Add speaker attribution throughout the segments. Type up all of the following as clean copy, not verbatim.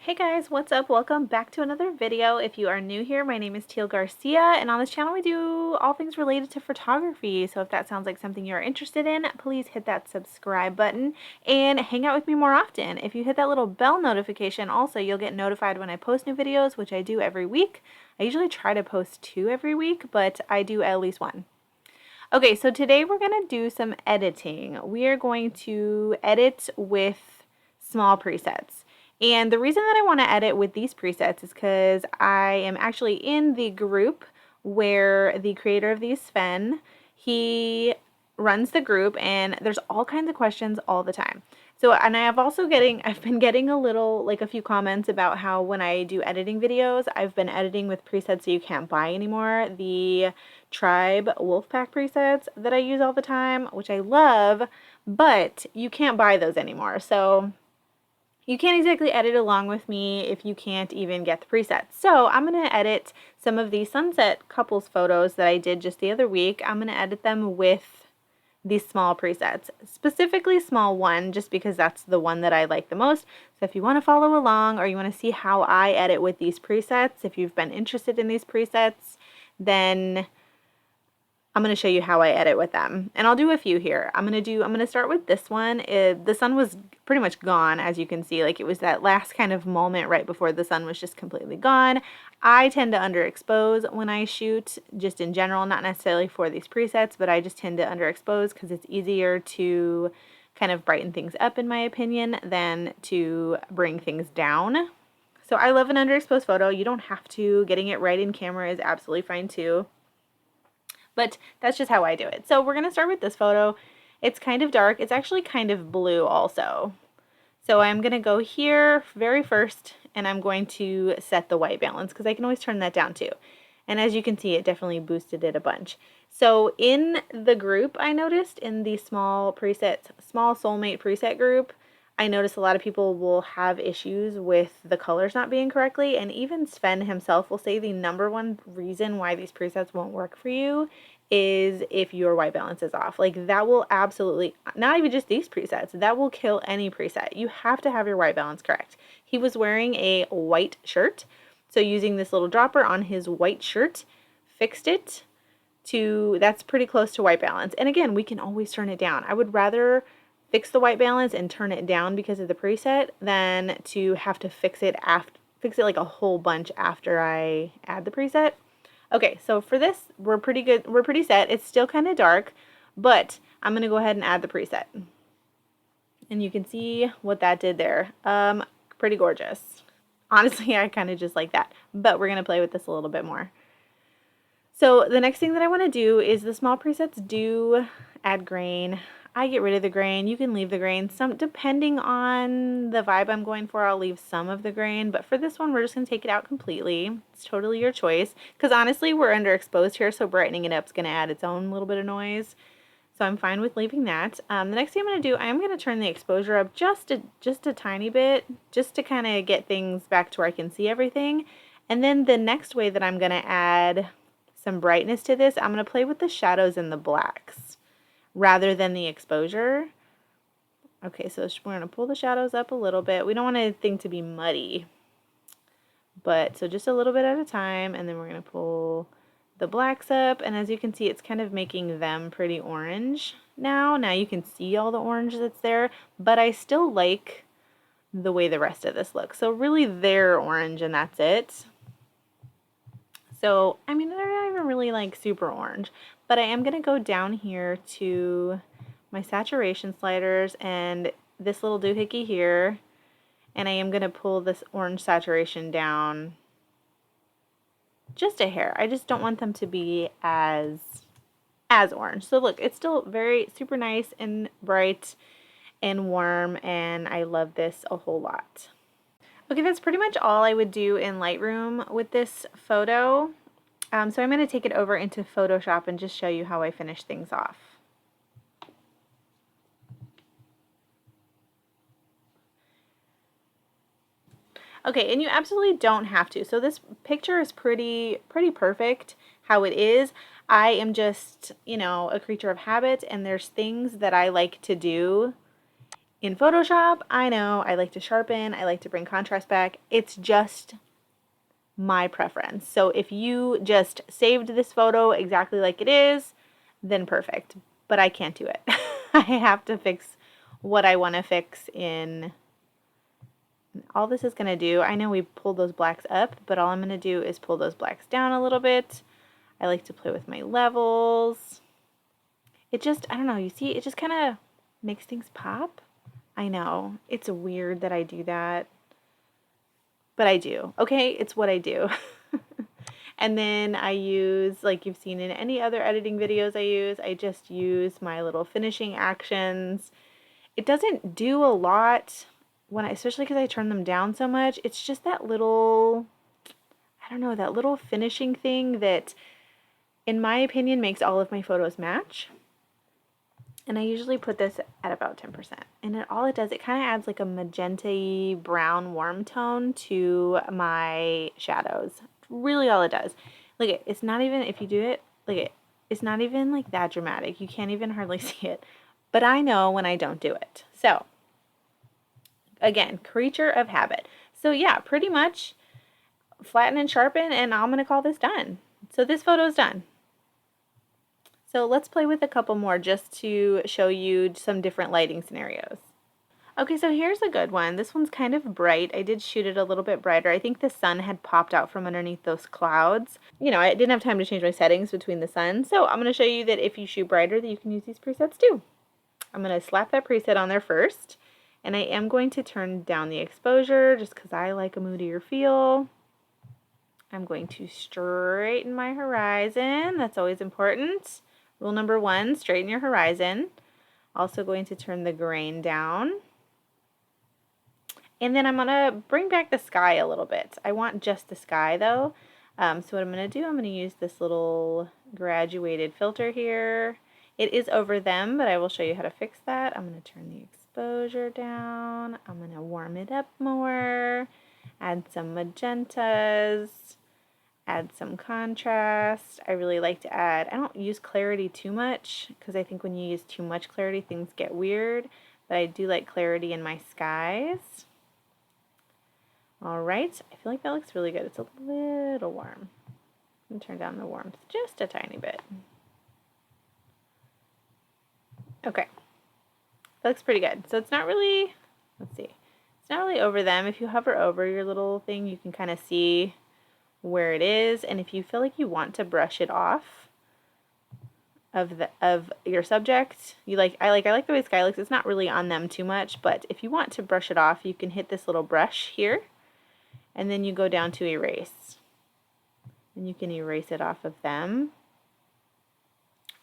Speaker 1: Hey guys, what's up? Welcome back to another video. If you are new here, my name is Teal Garcia, and on this channel we do all things related to photography. So if that sounds like something you're interested in, please hit that subscribe button and hang out with me more often. If you hit that little bell notification also, you'll get notified when I post new videos, which I do every week. I usually try to post 2 every week, but I do at least 1. Okay, so today we're going to do some editing. We are going to edit with small presets. And the reason that I want to edit with these presets is because I am actually in the group where the creator of these, Sven, he runs the group, and there's all kinds of questions all the time. So, and I've been getting a few comments about how when I do editing videos, I've been editing with presets that you can't buy anymore. The Tribe Wolfpack presets that I use all the time, which I love, but you can't buy those anymore. So you can't exactly edit along with me if you can't even get the presets. So I'm going to edit some of these sunset couples photos that I did just the other week. I'm going to edit them with these small presets, specifically SMAL1, just because that's the one that I like the most. So if you want to follow along or you want to see how I edit with these presets, if you've been interested in these presets, then I'm going to show you how I edit with them. And I'll do a few here. I'm going to start with this one. The sun was pretty much gone, as you can see. Like, it was that last kind of moment right before the sun was just completely gone. I tend to underexpose when I shoot, just in general, not necessarily for these presets, but I just tend to underexpose because it's easier to kind of brighten things up, in my opinion, than to bring things down. So I love an underexposed photo. You don't have to. Getting it right in camera is absolutely fine too. But that's just how I do it. So we're going to start with this photo. It's kind of dark. It's actually kind of blue also. So I'm going to go here very first, and I'm going to set the white balance because I can always turn that down too. And as you can see, it definitely boosted it a bunch. So in the group, I noticed in the small soulmate preset group, I noticed a lot of people will have issues with the colors not being correctly, and even Sven himself will say the #1 reason why these presets won't work for you is if your white balance is off. Like, that will absolutely, not even just these presets, that will kill any preset. You have to have your white balance correct. He was wearing a white shirt, so using this little dropper on his white shirt fixed it to, that's pretty close to white balance. And again, we can always turn it down. I would rather fix the white balance and turn it down because of the preset than to have to fix it like a whole bunch after I add the preset. Okay, so for this, we're pretty good. We're pretty set. It's still kind of dark, but I'm going to go ahead and add the preset. And you can see what that did there. Pretty gorgeous. Honestly, I kind of just like that, but we're going to play with this a little bit more. So the next thing that I want to do is the small presets do add grain. I get rid of the grain. You can leave the grain. Some, depending on the vibe I'm going for, I'll leave some of the grain. But for this one, we're just going to take it out completely. It's totally your choice. Because honestly, we're underexposed here, so brightening it up is going to add its own little bit of noise. So I'm fine with leaving that. The next thing I'm going to do, I am going to turn the exposure up just a tiny bit, just to kind of get things back to where I can see everything. And then the next way that I'm going to add some brightness to this, I'm going to play with the shadows and the blacks rather than the exposure. Okay, so we're going to pull the shadows up a little bit. We don't want anything to be muddy, but so just a little bit at a time, and then we're going to pull the blacks up, and as you can see, it's kind of making them pretty orange now. Now you can see all the orange that's there, but I still like the way the rest of this looks. So really they're orange and that's it. So, I mean, they're not even really like super orange, but I am going to go down here to my saturation sliders and this little doohickey here, and I am going to pull this orange saturation down just a hair. I just don't want them to be as orange. So look, it's still very super nice and bright and warm, and I love this a whole lot. Okay, that's pretty much all I would do in Lightroom with this photo. So I'm going to take it over into Photoshop and just show you how I finish things off. Okay, and you absolutely don't have to. So this picture is pretty perfect how it is. I am just, you know, a creature of habit, and there's things that I like to do In Photoshop, I know I like to sharpen, I like to bring contrast back. It's just my preference. So if you just saved this photo exactly like it is, then perfect. But I can't do it. I have to fix what I want to fix in. All this is going to do, I know we pulled those blacks up, but all I'm going to do is pull those blacks down a little bit. I like to play with my levels. It just, I don't know, you see, it just kind of makes things pop. I know, it's weird that I do that, but I do. Okay, it's what I do. And then I use, like you've seen in any other editing videos I just use my little finishing actions. It doesn't do a lot when especially because I turn them down so much. It's just that little, I don't know, that little finishing thing that, in my opinion, makes all of my photos match. And I usually put this at about 10%. And all it does, it kind of adds like a magenta brown warm tone to my shadows. Really all it does. Look, it's not even, if you do it, look, it's not even like that dramatic. You can't even hardly see it. But I know when I don't do it. So, again, creature of habit. So yeah, pretty much flatten and sharpen, and I'm going to call this done. So this photo is done. So let's play with a couple more just to show you some different lighting scenarios. Okay, so here's a good one. This one's kind of bright. I did shoot it a little bit brighter. I think the sun had popped out from underneath those clouds. You know, I didn't have time to change my settings between the sun, so I'm going to show you that if you shoot brighter, that you can use these presets too. I'm going to slap that preset on there first, and I am going to turn down the exposure just because I like a moodier feel. I'm going to straighten my horizon. That's always important. Rule number 1, straighten your horizon. Also going to turn the grain down. And then I'm going to bring back the sky a little bit. I want just the sky though. So what I'm going to do, I'm going to use this little graduated filter here. It is over them, but I will show you how to fix that. I'm going to turn the exposure down. I'm going to warm it up more. Add some magentas. Add some contrast. I really like to add, I don't use clarity too much because I think when you use too much clarity things get weird, but I do like clarity in my skies. Alright, I feel like that looks really good. It's a little warm. I'm going to turn down the warmth just a tiny bit. Okay, that looks pretty good. So it's not really, let's see, it's not really over them. If you hover over your little thing, you can kind of see where it is, and if you feel like you want to brush it off of your subject, I like the way sky looks. It's not really on them too much, but if you want to brush it off, you can hit this little brush here, and then you go down to erase, and you can erase it off of them.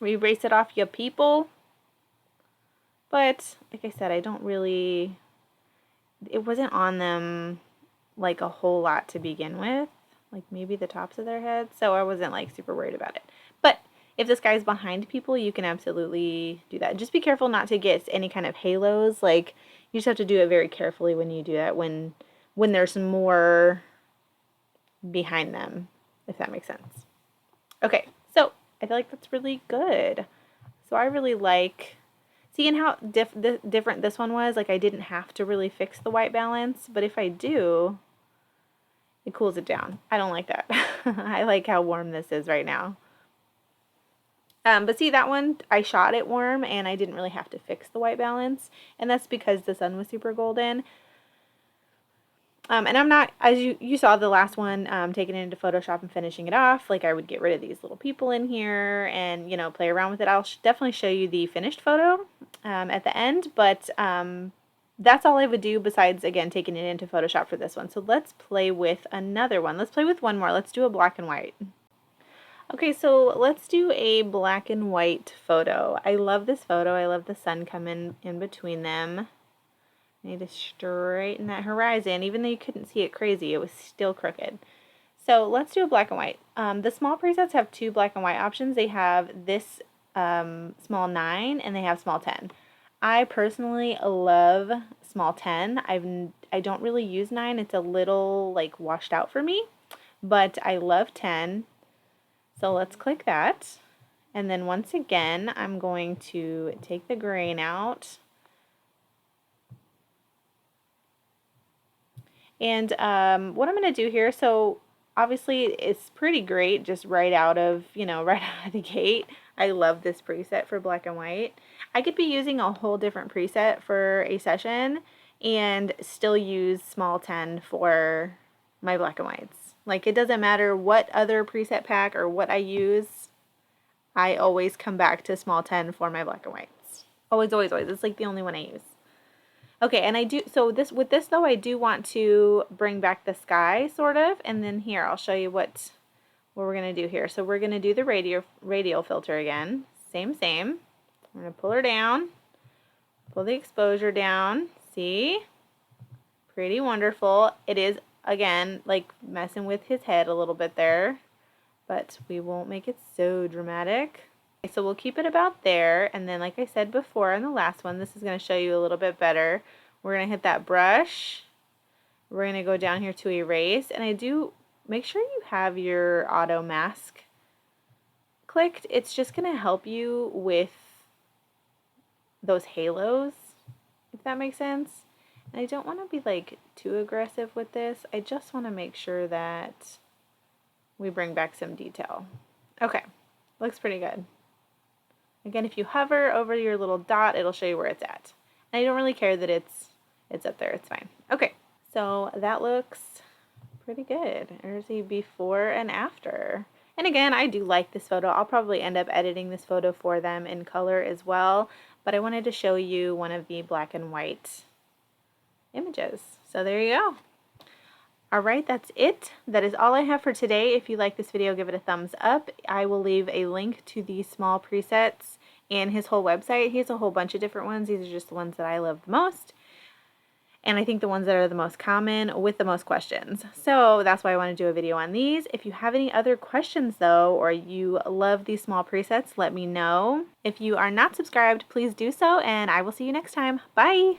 Speaker 1: Erase it off your people, but like I said, I don't really. It wasn't on them like a whole lot to begin with. Like maybe the tops of their heads, so I wasn't like super worried about it. But if this guy's behind people, you can absolutely do that. Just be careful not to get any kind of halos. Like you just have to do it very carefully when you do that, when there's more behind them, if that makes sense. Okay, so I feel like that's really good. So I really like seeing how different this one was. Like I didn't have to really fix the white balance, but if I do, it cools it down. I don't like that. I like how warm this is right now. But see, that one, I shot it warm and I didn't really have to fix the white balance. And that's because the sun was super golden. And I'm not, as you saw the last one, taking it into Photoshop and finishing it off, like I would get rid of these little people in here and, you know, play around with it. I'll definitely show you the finished photo at the end, but that's all I would do besides, again, taking it into Photoshop for this one. So let's play with another one. Let's play with one more. Let's do a black and white. Okay, so let's do a black and white photo. I love this photo. I love the sun coming in between them. I need to straighten that horizon. Even though you couldn't see it crazy, it was still crooked. So let's do a black and white. The small presets have 2 black and white options. They have this SMAL9 and they have SMAL10. I personally love SMAL10. I don't really use 9. It's a little like washed out for me, but I love 10. So let's click that. And then once again, I'm going to take the grain out. And what I'm going to do here, so obviously it's pretty great just right out of, right out of the gate. I love this preset for black and white. I could be using a whole different preset for a session and still use SMAL10 for my black and whites. Like, it doesn't matter what other preset pack or what I use, I always come back to SMAL10 for my black and whites. Always, always, always. It's like the only one I use. Okay, and I do, so this, with this though, I do want to bring back the sky, sort of, and then here, I'll show you what we're going to do here. So we're going to do the radial filter again. Same. We're going to pull her down, pull the exposure down. See? Pretty wonderful. It is, again, like messing with his head a little bit there, but we won't make it so dramatic. Okay, so we'll keep it about there, and then like I said before in the last one, this is going to show you a little bit better. We're going to hit that brush. We're going to go down here to erase, and I do make sure you have your auto mask clicked. It's just going to help you with those halos, if that makes sense. And I don't want to be like too aggressive with this. I just want to make sure that we bring back some detail. Okay, looks pretty good. Again, if you hover over your little dot, it'll show you where it's at. And I don't really care that it's up there, it's fine. Okay, so that looks pretty good. There's a before and after. And again, I do like this photo. I'll probably end up editing this photo for them in color as well, but I wanted to show you one of the black and white images. So there you go. Alright, that's it. That is all I have for today. If you like this video, give it a thumbs up. I will leave a link to the SMAL presets and his whole website. He has a whole bunch of different ones. These are just the ones that I love the most. And I think the ones that are the most common with the most questions. So that's why I want to do a video on these. If you have any other questions though, or you love these SMAL presets, let me know. If you are not subscribed, please do so, and I will see you next time. Bye!